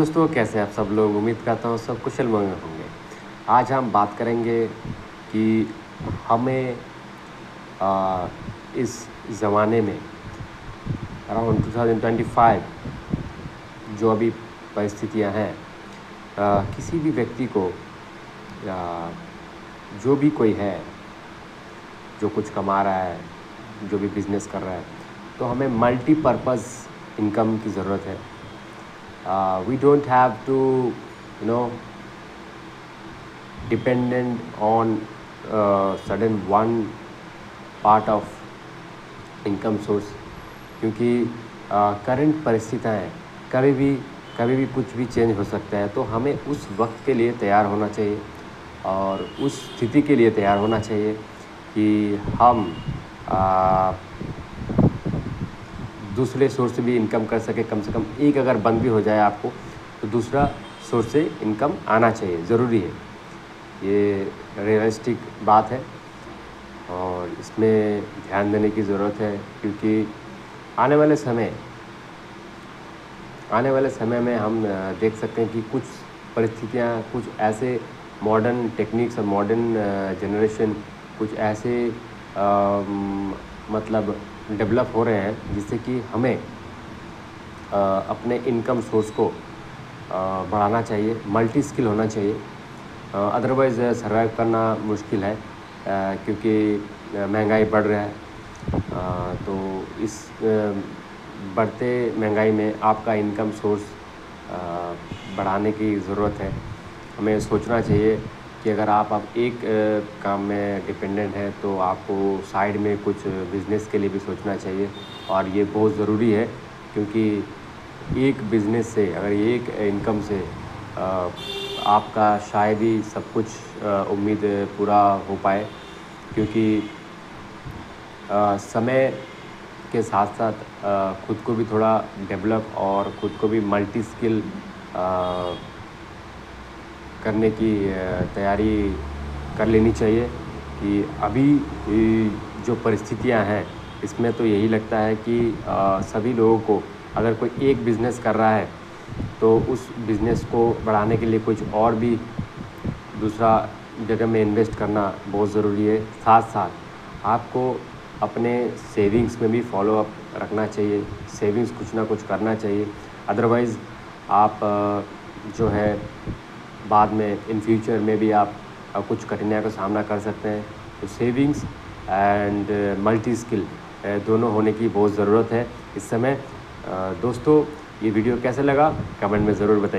दोस्तों, कैसे हैं आप सब लोग। उम्मीद करता हूँ सब कुशल मंगल होंगे। आज हम बात करेंगे कि हमें इस ज़माने में अराउंड 2025 जो अभी परिस्थितियां हैं, किसी भी व्यक्ति को या जो भी कोई है जो कुछ कमा रहा है, जो भी बिज़नेस कर रहा है, तो हमें मल्टीपर्पज़ इनकम की ज़रूरत है। We don't have to, dependent on sudden one part of income source, क्योंकि करंट परिस्थितियाँ हैं, कभी भी कुछ भी चेंज हो सकता है। तो हमें उस वक्त के लिए तैयार होना चाहिए और उस स्थिति के लिए तैयार होना चाहिए कि हम दूसरे सोर्स से भी इनकम कर सके। कम से कम एक अगर बंद भी हो जाए आपको, तो दूसरा सोर्स से इनकम आना चाहिए, ज़रूरी है। ये रियलिस्टिक बात है और इसमें ध्यान देने की ज़रूरत है, क्योंकि आने वाले समय में हम देख सकते हैं कि कुछ परिस्थितियाँ, कुछ ऐसे मॉडर्न टेक्निक्स और मॉडर्न जनरेशन कुछ ऐसे मतलब डेवलप हो रहे हैं जिससे कि हमें अपने इनकम सोर्स को बढ़ाना चाहिए, मल्टी स्किल होना चाहिए। अदरवाइज़ सर्वाइव करना मुश्किल है, क्योंकि महंगाई बढ़ रहा है। तो इस बढ़ते महंगाई में आपका इनकम सोर्स बढ़ाने की ज़रूरत है। हमें सोचना चाहिए कि अगर आप एक काम में डिपेंडेंट हैं, तो आपको साइड में कुछ बिज़नेस के लिए भी सोचना चाहिए। और ये बहुत ज़रूरी है, क्योंकि एक बिज़नेस से, अगर एक इनकम से आपका शायद ही सब कुछ उम्मीद पूरा हो पाए, क्योंकि समय के साथ साथ खुद को भी थोड़ा डेवलप और ख़ुद को भी मल्टी स्किल करने की तैयारी कर लेनी चाहिए। कि अभी जो परिस्थितियां हैं, इसमें तो यही लगता है कि सभी लोगों को, अगर कोई एक बिज़नेस कर रहा है तो उस बिज़नेस को बढ़ाने के लिए कुछ और भी दूसरा जगह में इन्वेस्ट करना बहुत ज़रूरी है। साथ साथ आपको अपने सेविंग्स में भी फॉलो अप रखना चाहिए, सेविंग्स कुछ ना कुछ करना चाहिए। अदरवाइज़ आप जो है बाद में इन फ्यूचर में भी आप कुछ कठिनाइयों का सामना कर सकते हैं। तो सेविंग्स एंड मल्टी स्किल दोनों होने की बहुत ज़रूरत है इस समय। दोस्तों, ये वीडियो कैसे लगा कमेंट में ज़रूर बताइए।